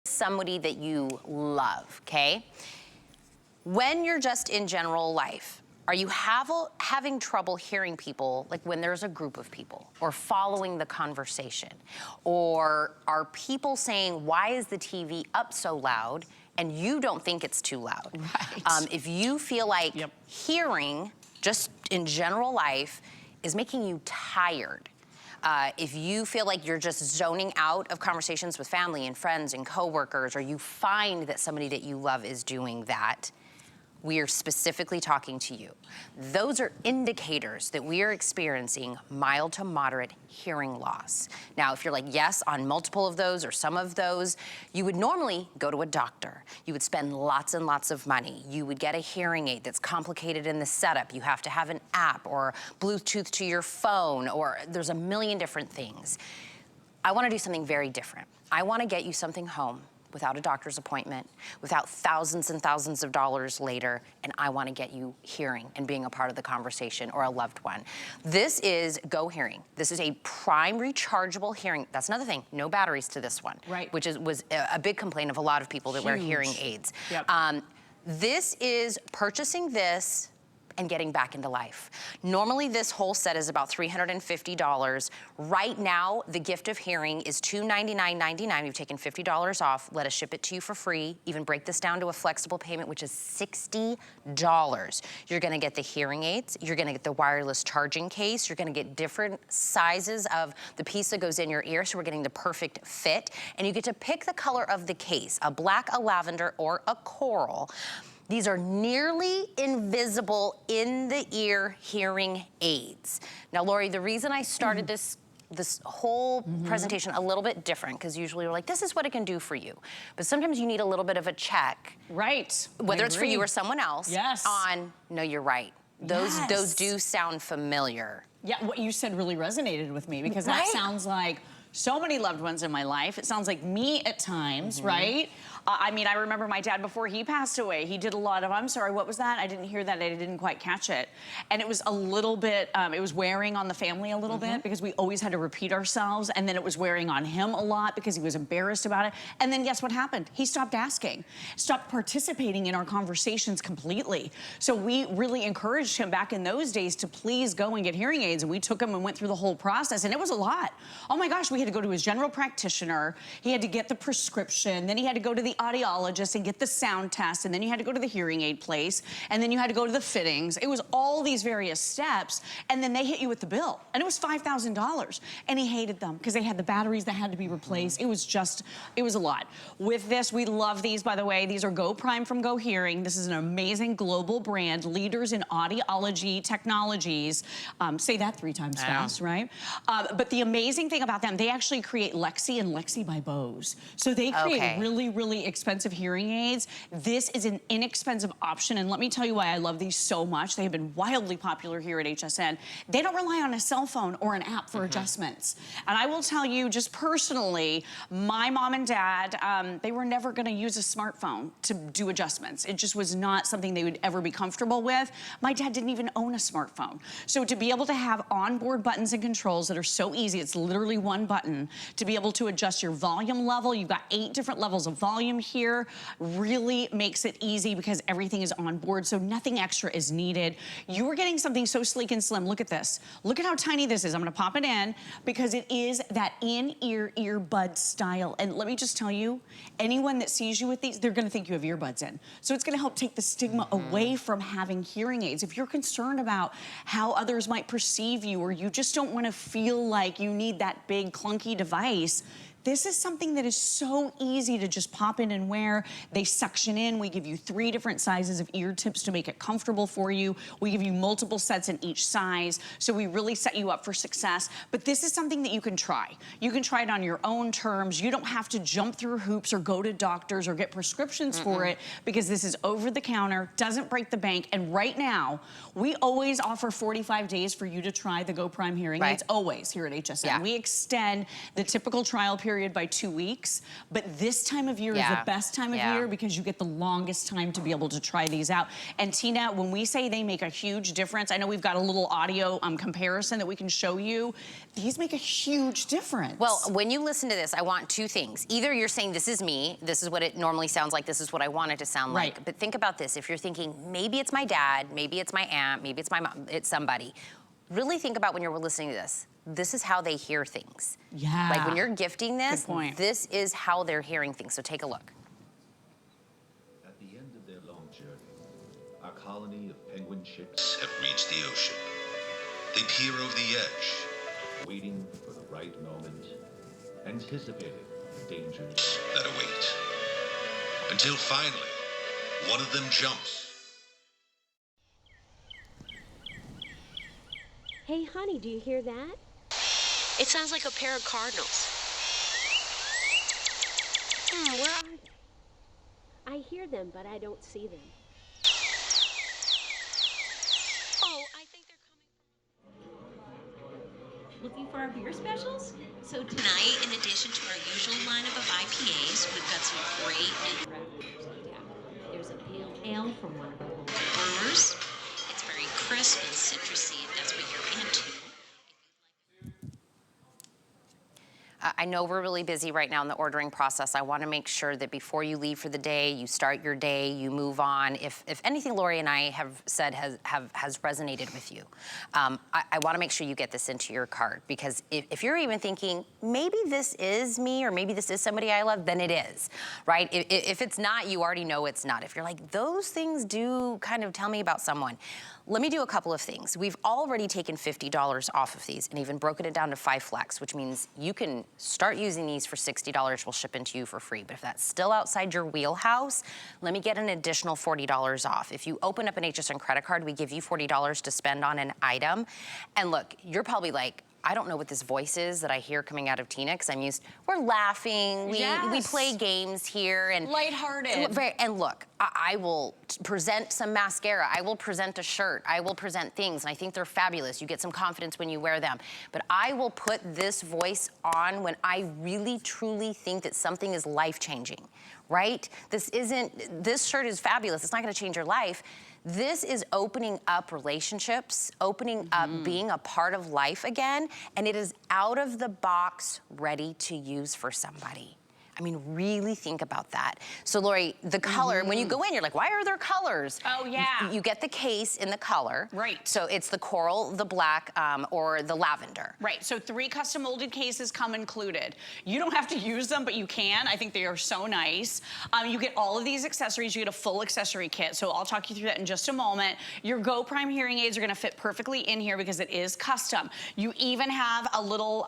somebody that you love, okay? When you're just in general life, are you having trouble hearing people, like when there's a group of people, or following the conversation? Or are people saying, why is the TV up so loud, and you don't think it's too loud? Right. If you feel like hearing, just in general life, is making you tired, if you feel like you're just zoning out of conversations with family and friends and coworkers, or you find that somebody that you love is doing that, we are specifically talking to you. Those are indicators that we are experiencing mild to moderate hearing loss. Now, if you're like, yes, on multiple of those or some of those, you would normally go to a doctor. You would spend lots and lots of money. You would get a hearing aid that's complicated in the setup. You have to have an app or Bluetooth to your phone, or there's a million different things. I wanna do something very different. I wanna get you something home without a doctor's appointment, without thousands and thousands of dollars later, and I wanna get you hearing and being a part of the conversation, or a loved one. This is GoHearing. This is a prime rechargeable hearing. That's another thing, no batteries to this one. Right. Which was a big complaint of a lot of people that wear hearing aids. Yep. This is purchasing this and getting back into life. Normally this whole set is about $350. Right now, the gift of hearing is $299.99. We've taken $50 off. Let us ship it to you for free. Even break this down to a flexible payment, which is $60. You're gonna get the hearing aids. You're gonna get the wireless charging case. You're gonna get different sizes of the piece that goes in your ear, so we're getting the perfect fit. And you get to pick the color of the case, a black, a lavender, or a coral. These are nearly invisible in-the-ear hearing aids. Now, Lori, the reason I started this whole presentation a little bit different, because usually we're like, this is what it can do for you. But sometimes you need a little bit of a check. Right. Whether it's for you or someone else. Yes. On, no, you're right. Those do sound familiar. Yeah, what you said really resonated with me, because that sounds like so many loved ones in my life. It sounds like me at times, right? I mean, I remember my dad before he passed away, he did a lot of, I'm sorry, what was that? I didn't hear that, I didn't quite catch it. And it was a little bit, it was wearing on the family a little bit, because we always had to repeat ourselves, and then it was wearing on him a lot because he was embarrassed about it. And then guess what happened? He stopped asking, stopped participating in our conversations completely. So we really encouraged him back in those days to please go and get hearing aids, and we took him and went through the whole process, and it was a lot. Oh my gosh, we had to go to his general practitioner, he had to get the prescription, then he had to go to the audiologist and get the sound test, and then you had to go to the hearing aid place, and then you had to go to the fittings. It was all these various steps, and then they hit you with the bill, and it was $5,000. And he hated them because they had the batteries that had to be replaced. It was just, it was a lot. With this, we love these, by the way. These are Go Prime from GoHearing. This is an amazing global brand, leaders in audiology technologies. Say that 3 times fast, right? But the amazing thing about them, they actually create Lexi and Lexi by Bose. So they create really, really expensive hearing aids. This is an inexpensive option, and let me tell you why I love these so much. They have been wildly popular here at HSN. They don't rely on a cell phone or an app for adjustments. And I will tell you, just personally, my mom and dad, they were never gonna use a smartphone to do adjustments. It just was not something they would ever be comfortable with. My dad didn't even own a smartphone. So to be able to have onboard buttons and controls that are so easy, it's literally one button, to be able to adjust your volume level. You've got 8 different levels of volume here. Really makes it easy because everything is on board, so nothing extra is needed. You are getting something so sleek and slim. Look at this. Look at how tiny this is. I'm gonna pop it in because it is that in-ear earbud style. And let me just tell you, anyone that sees you with these, they're gonna think you have earbuds in. So it's gonna help take the stigma away from having hearing aids. If you're concerned about how others might perceive you, or you just don't wanna feel like you need that big clunky device, this is something that is so easy to just pop in and wear. They suction in. We give you 3 different sizes of ear tips to make it comfortable for you. We give you multiple sets in each size, so we really set you up for success. But this is something that you can try. You can try it on your own terms. You don't have to jump through hoops or go to doctors or get prescriptions for it, because this is over the counter, doesn't break the bank. And right now, we always offer 45 days for you to try the Go Prime hearing aids, always here at HSN. We extend the typical trial period period by 2 weeks, but this time of year is the best time of year because you get the longest time to be able to try these out. And Tina, when we say they make a huge difference, I know we've got a little audio comparison that we can show you. These make a huge difference. Well, when you listen to this, I want two things. Either you're saying, this is me, this is what it normally sounds like, this is what I want it to sound like. But think about this, if you're thinking, maybe it's my dad, maybe it's my aunt, maybe it's my mom, it's somebody. Really think about when you're listening to this. This is how they hear things. Yeah. Like when you're gifting this, good point. This is how they're hearing things. So take a look. At the end of their long journey, our colony of penguin chicks have reached the ocean. They peer over the edge, waiting for the right moment, anticipating the dangers that await. Until finally, one of them jumps. Hey, honey, do you hear that? It sounds like a pair of cardinals. Where are they? I hear them, but I don't see them. Oh, I think they're coming from... Looking for our beer specials? So tonight, in addition to our usual lineup of IPAs, we've got some great new craft beers on tap. There's a pale ale from one of our local brewers. It's very crisp and citrusy, if that's what you're into. I know we're really busy right now in the ordering process. I want to make sure that before you leave for the day, you start your day, you move on. If anything Lori and I have said has resonated with you, I want to make sure you get this into your cart, because if you're even thinking, maybe this is me or maybe this is somebody I love, then it is, right? If it's not, you already know it's not. If you're like, those things do kind of tell me about someone, let me do a couple of things. We've already taken $50 off of these and even broken it down to 5 flex, which means you can start using these for $60. We'll ship into you for free. But if that's still outside your wheelhouse, let me get an additional $40 off. If you open up an HSN credit card, we give you $40 to spend on an item. And look, you're probably like, I don't know what this voice is that I hear coming out of Tina, because we're laughing, we play games here. And lighthearted. And look, I will present some mascara, I will present a shirt, I will present things, and I think they're fabulous. You get some confidence when you wear them. But I will put this voice on when I really, truly think that something is life-changing, right? This shirt is fabulous, it's not gonna change your life. This is opening up relationships, opening up being a part of life again, and it is out of the box, ready to use for somebody. I mean, really think about that. So Lori, the color, when you go in, you're like, why are there colors? Oh, yeah. You get the case in the color. Right. So it's the coral, the black, or the lavender. Right, so 3 custom molded cases come included. You don't have to use them, but you can. I think they are so nice. You get all of these accessories. You get a full accessory kit, so I'll talk you through that in just a moment. Your Go Prime hearing aids are gonna fit perfectly in here because it is custom. You even have a little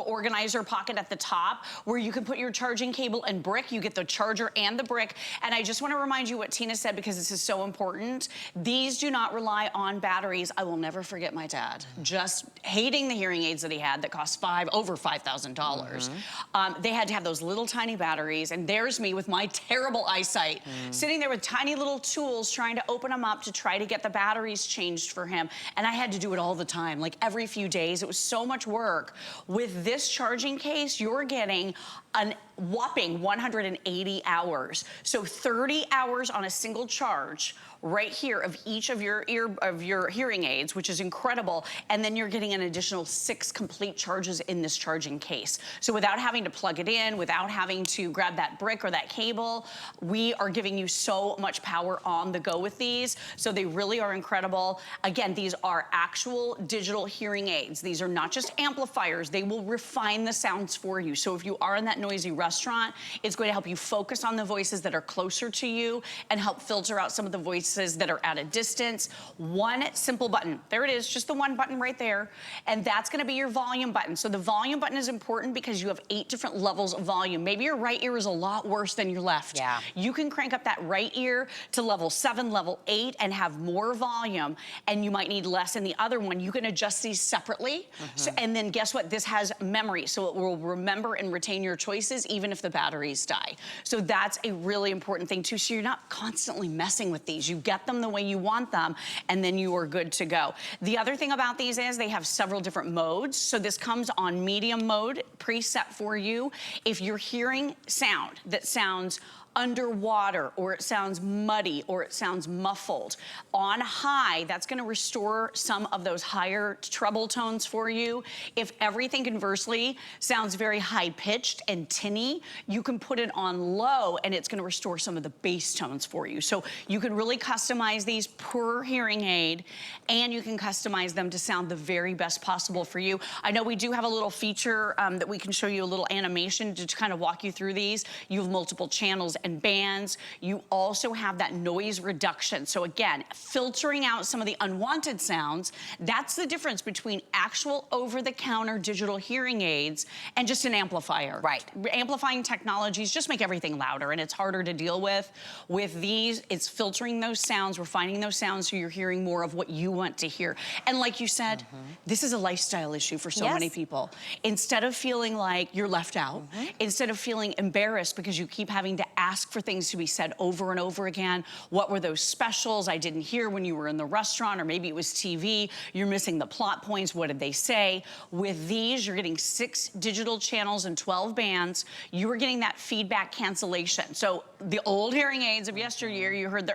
organizer pocket at the top where you can put your charging cable and brick. You get the charger and the brick. And I just want to remind you what Tina said, because this is so important. These do not rely on batteries. I will never forget my dad just hating the hearing aids that he had that cost over $5,000. They had to have those little tiny batteries, and there's me with my terrible eyesight sitting there with tiny little tools trying to open them up to try to get the batteries changed for him. And I had to do it all the time, like every few days. It was so much work. With this charging case, you're getting a whopping 180 hours. So 30 hours on a single charge right here of each of your hearing aids, which is incredible. And then you're getting an additional 6 complete charges in this charging case. So without having to plug it in, without having to grab that brick or that cable, we are giving you so much power on the go with these. So they really are incredible. Again, these are actual digital hearing aids. These are not just amplifiers. They will refine the sounds for you. So if you are in that noisy restaurant, it's going to help you focus on the voices that are closer to you and help filter out some of the voices that are at a distance. One simple button. There it is, just the one button right there. And that's gonna be your volume button. So the volume button is important because you have 8 different levels of volume. Maybe your right ear is a lot worse than your left. Yeah. You can crank up that right ear to level 7, level 8, and have more volume, and you might need less in the other one. You can adjust these separately. So, and then guess what? This has memory, so it will remember and retain your choices even if the batteries die. So that's a really important thing too. So you're not constantly messing with these. You get them the way you want them, and then you are good to go. The other thing about these is they have several different modes. So this comes on medium mode, preset for you. If you're hearing sound that sounds underwater, or it sounds muddy, or it sounds muffled. On high, that's gonna restore some of those higher treble tones for you. If everything conversely sounds very high-pitched and tinny, you can put it on low and it's gonna restore some of the bass tones for you. So you can really customize these per hearing aid, and you can customize them to sound the very best possible for you. I know we do have a little feature that we can show you, a little animation to kind of walk you through these. You have multiple channels and bands. You also have that noise reduction. So again, filtering out some of the unwanted sounds. That's the difference between actual over-the-counter digital hearing aids and just an amplifier. Right. Amplifying technologies just make everything louder, and it's harder to deal with. With these, it's filtering those sounds, refining those sounds so you're hearing more of what you want to hear. And like you said, this is a lifestyle issue for so many people. Instead of feeling like you're left out, instead of feeling embarrassed because you keep having to ask for things to be said over and over again. What were those specials I didn't hear when you were in the restaurant, or maybe it was TV, you're missing the plot points, what did they say? With these, you're getting 6 digital channels and 12 bands. You are getting that feedback cancellation. So the old hearing aids of yesteryear, you heard the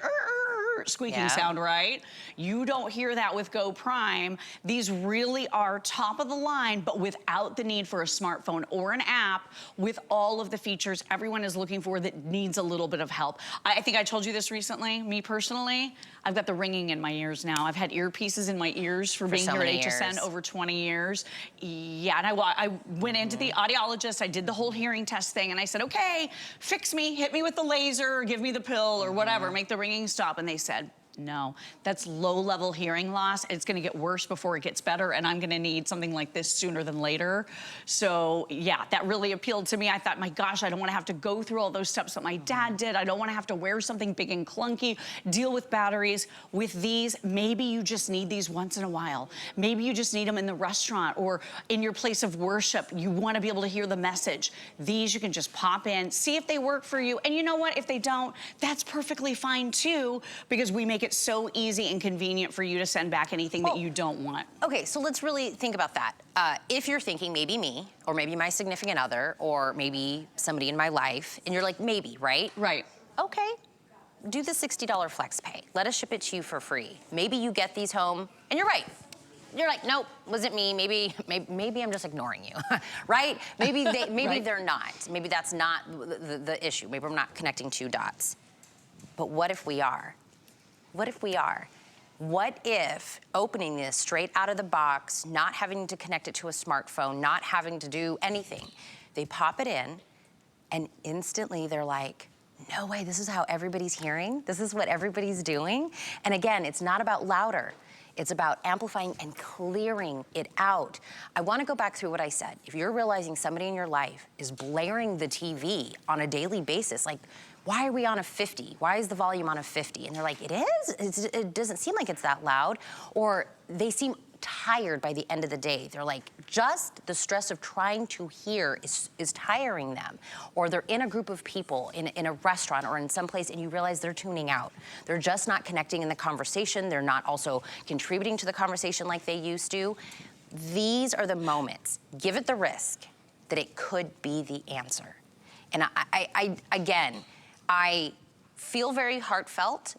squeaking sound, right? You don't hear that with Go Prime. These really are top of the line, but without the need for a smartphone or an app, with all of the features everyone is looking for that needs a little bit of help. I think I told you this recently, me personally, I've got the ringing in my ears now. I've had earpieces in my ears for being so here at many HSN years. over 20 years. Yeah, and I went into the audiologist, I did the whole hearing test thing, and I said, okay, fix me, hit me with the laser, or give me the pill, or whatever, make the ringing stop. And they said, no, that's low-level hearing loss. It's gonna get worse before it gets better, and I'm gonna need something like this sooner than later. So yeah, that really appealed to me. I thought, my gosh, I don't wanna have to go through all those steps that my dad did. I don't wanna have to wear something big and clunky, deal with batteries. With these, maybe you just need these once in a while. Maybe you just need them in the restaurant or in your place of worship. You wanna be able to hear the message. These you can just pop in, see if they work for you. And you know what, if they don't, that's perfectly fine too, because we make it so easy and convenient for you to send back anything that you don't want. Okay, so let's really think about that. If you're thinking maybe me, or maybe my significant other, or maybe somebody in my life, and you're like, maybe, right? Right. Okay, do the $60 flex pay. Let us ship it to you for free. Maybe you get these home, and you're right. You're like, nope, wasn't me. Maybe I'm just ignoring you, right? Maybe they're not. Maybe that's not the issue. Maybe I'm not connecting 2 dots. But what if we are? What if we are? What if opening this straight out of the box, not having to connect it to a smartphone, not having to do anything, they pop it in, and instantly they're like, no way, this is how everybody's hearing? This is what everybody's doing? And again, it's not about louder. It's about amplifying and clearing it out. I wanna go back through what I said. If you're realizing somebody in your life is blaring the TV on a daily basis, like, why are we on a 50? Why is the volume on a 50? And they're like, it is? It doesn't seem like it's that loud. Or they seem tired by the end of the day. They're like, just the stress of trying to hear is tiring them. Or they're in a group of people in a restaurant or in some place, and you realize they're tuning out. They're just not connecting in the conversation. They're not also contributing to the conversation like they used to. These are the moments. Give it the risk that it could be the answer. And again, I feel very heartfelt,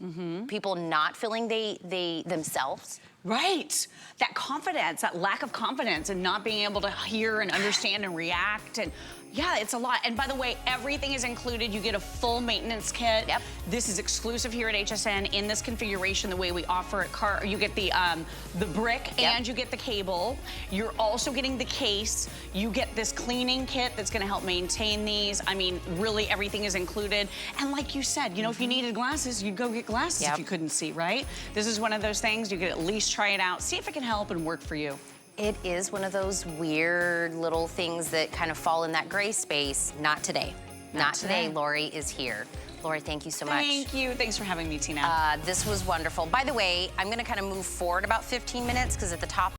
people not feeling they themselves. Right, that confidence, that lack of confidence and not being able to hear and understand and react, and yeah, it's a lot. And by the way, everything is included. You get a full maintenance kit. Yep. This is exclusive here at HSN in this configuration, the way we offer it. You get the brick and you get the cable. You're also getting the case. You get this cleaning kit that's gonna help maintain these. I mean, really everything is included. And like you said, you know, if you needed glasses, you'd go get glasses if you couldn't see, right? This is one of those things you could at least try it out, see if it can help and work for you. It is one of those weird little things that kind of fall in that gray space. Not today. Not today. Lori is here. Lori, thank you so much. Thank you. Thanks for having me, Tina. This was wonderful. By the way, I'm going to kind of move forward about 15 minutes because at the top